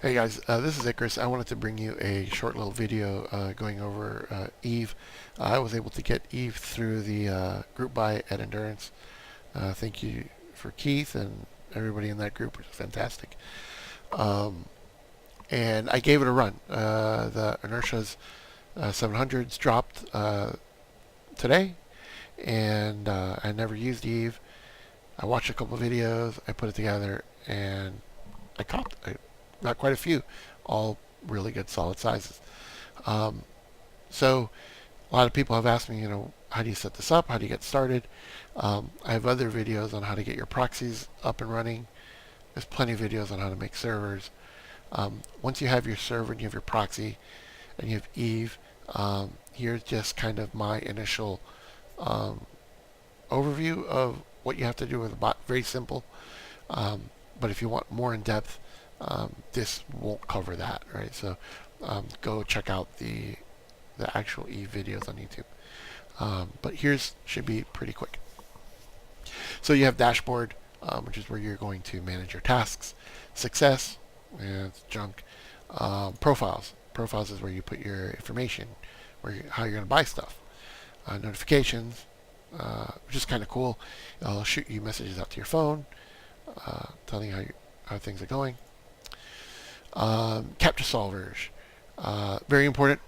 Hey guys, this is Icarus. I wanted to bring you a short little video going over Eve. I was able to get Eve through the group buy at Endurance. Thank you for Keith and everybody in that group, which is fantastic. Um, and I gave it a run. The Inertia's 700s dropped today, and I never used Eve. I watched a couple of videos, I put it together, and I copped. I got quite a few, all really good solid sizes. Um, so a lot of people have asked me, how do you set this up? How do you get started? I have other videos on how to get your proxies up and running. There's plenty of videos on how to make servers. Once you have your server and you have your proxy and you have Eve, here's just kind of my initial overview of what you have to do with the bot. Very simple. But if you want more in depth, this won't cover that, right? So go check out the actual Eve videos on YouTube. But here's should be pretty quick. So you have dashboard, which is where you're going to manage your tasks. Success, and it's junk. Profiles. Profiles is where you put your information, how you're going to buy stuff. Notifications, which is kind of cool. It'll shoot you messages out to your phone, telling you how things are going. Capture solvers, very important.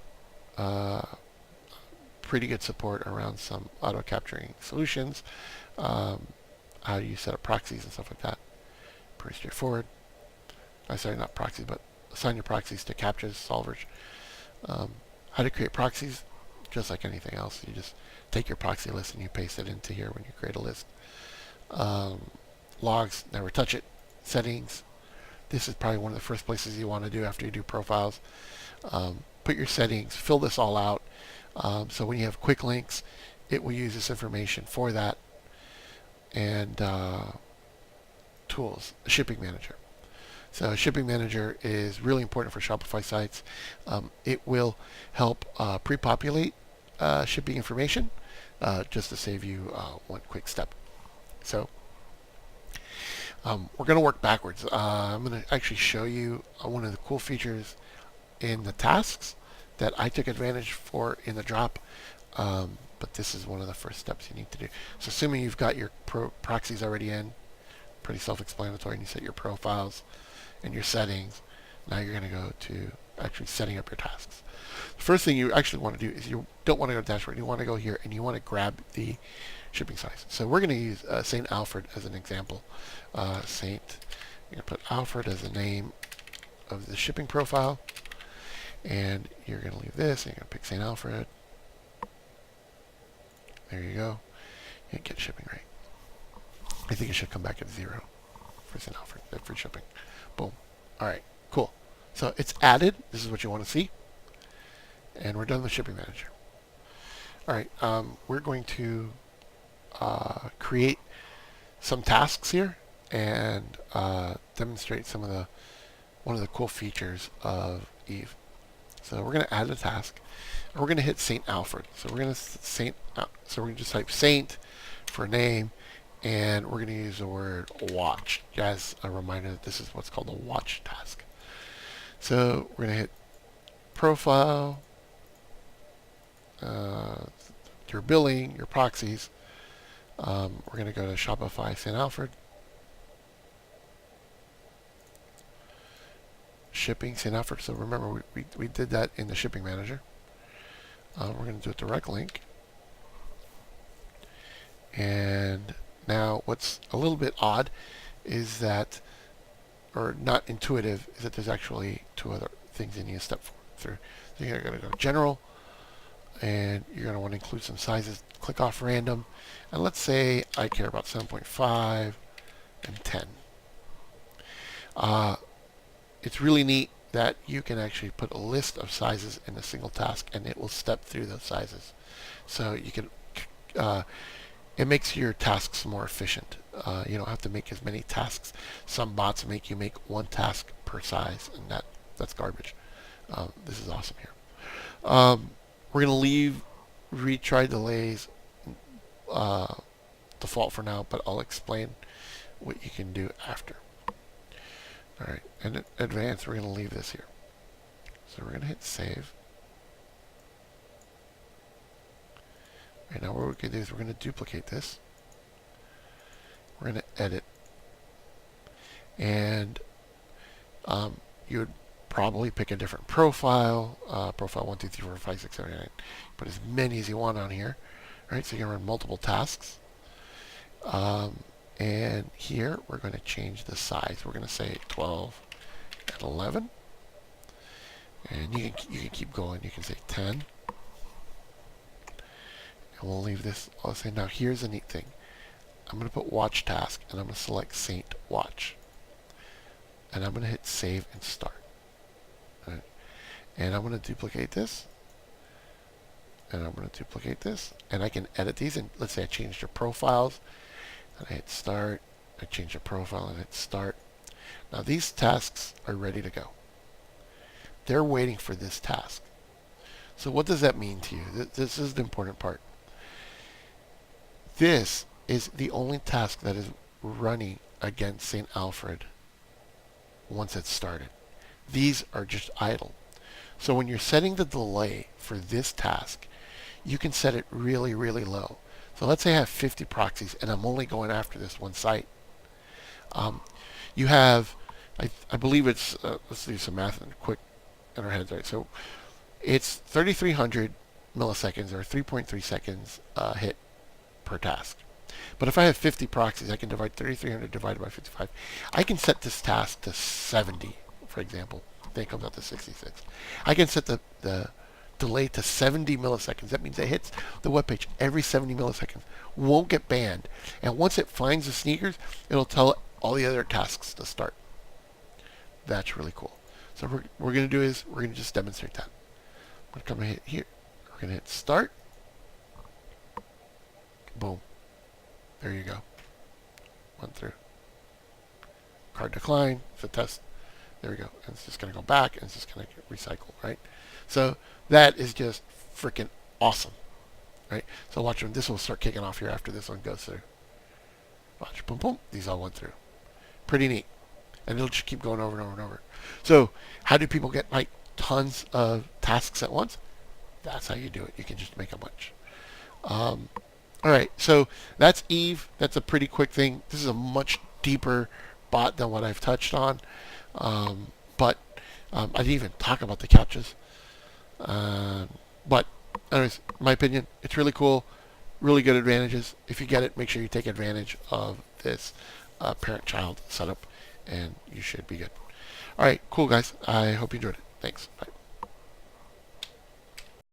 Pretty good support around some auto capturing solutions. How you set up proxies and stuff like that. Pretty straightforward. Sorry, not proxies, but assign your proxies to capture solvers. How to create proxies, just like anything else. You just take your proxy list and you paste it into here when you create a list. Logs, never touch it. Settings, this is probably one of the first places you want to do after you do profiles. Put your settings, fill this all out. So when you have quick links, it will use this information for that. And tools, shipping manager. So shipping manager is really important for Shopify sites. It will help pre-populate shipping information just to save you one quick step. So we're going to work backwards. I'm going to actually show you one of the cool features in the tasks that I took advantage for in the drop. But this is one of the first steps you need to do. So assuming you've got your proxies already in, pretty self-explanatory, and you set your profiles and your settings, now you're going to go to actually setting up your tasks. The first thing you actually want to do is you don't want to go to dashboard. You want to go here and you want to grab the shipping size. So we're going to use St. Alfred as an example. You're going to put Alfred as the name of the shipping profile, and you're going to leave this, and you're going to pick St. Alfred. There you go. You get shipping rate. I think it should come back at 0 for St. Alfred, for shipping. Boom. All right, cool. So it's added. This is what you want to see. And we're done with shipping manager. All right, we're going to create some tasks here and demonstrate one of the cool features of Eve. So we're going to add a task, and we're going to hit St. Alfred. So we're going to just type Saint for name, and we're going to use the word watch. As a reminder that this is what's called a watch task. So we're going to hit profile, your billing, your proxies. We're going to go to Shopify St. Alfred. Shipping St. Alfred. So remember, we did that in the shipping manager. We're going to do a direct link. And now what's a little bit odd is that, or not intuitive, is that there's actually two other things you need to step through. So you're going to go general, and you're going to want to include some sizes. Click off random, and let's say I care about 7.5 and 10. It's really neat that you can actually put a list of sizes in a single task, and it will step through those sizes. So you can, it makes your tasks more efficient. You don't have to make as many tasks. Some bots make you make one task per size, and that's garbage. This is awesome here. We're going to leave retry delays default for now, but I'll explain what you can do after. All right, and advanced, we're going to leave this here. So we're going to hit save. Right now what we're going to do is we're going to duplicate this. We're going to edit. And you would probably pick a different profile. Profile 1, 2, 3, 4, 5, 6, 7, 8, 9. Put as many as you want on here. All right, so you can run multiple tasks. And here we're going to change the size. We're going to say 12 and 11. And you can keep going. You can say 10. And we'll leave this. I'll say now here's a neat thing. I'm going to put watch task and I'm going to select Saint Watch. And I'm going to hit save and start. Right. And I'm going to duplicate this. And I'm going to duplicate this. And I can edit these. And let's say I changed your profiles. And I hit start. I change the profile and hit start. Now these tasks are ready to go. They're waiting for this task. So what does that mean to you? This is the important part. This is the only task that is running against St. Alfred once it's started. These are just idle. So when you're setting the delay for this task, you can set it really, really low. So let's say I have 50 proxies and I'm only going after this one site. You have, I believe it's, let's do some math quick in our heads, right? So it's 3,300 milliseconds or 3.3 seconds hit per task. But if I have 50 proxies, I can divide 3,300 divided by 55. I can set this task to 70, for example. Then it comes out to 66. I can set the delay to 70 milliseconds. That means it hits the web page every 70 milliseconds. Won't get banned. And once it finds the sneakers, it'll tell all the other tasks to start. That's really cool. So what we're going to do is we're going to just demonstrate that. I'm going to come and hit here. We're going to hit start. Boom. There you go. Went through. Card decline. It's a test. There we go. And it's just going to go back and it's just going to recycle, right? So that is just freaking awesome, right? So watch them. This will start kicking off here after this one goes through. Watch. Boom, boom. These all went through. Pretty neat. And it'll just keep going over and over and over. So how do people get like tons of tasks at once? That's how you do it. You can just make a bunch. All right. So that's Eve. That's a pretty quick thing. This is a much deeper bot than what I've touched on. But I didn't even talk about the captchas. But anyways, in my opinion, it's really cool. Really good advantages. If you get it, make sure you take advantage of this parent-child setup, and you should be good. All right, cool, guys. I hope you enjoyed it. Thanks. Bye.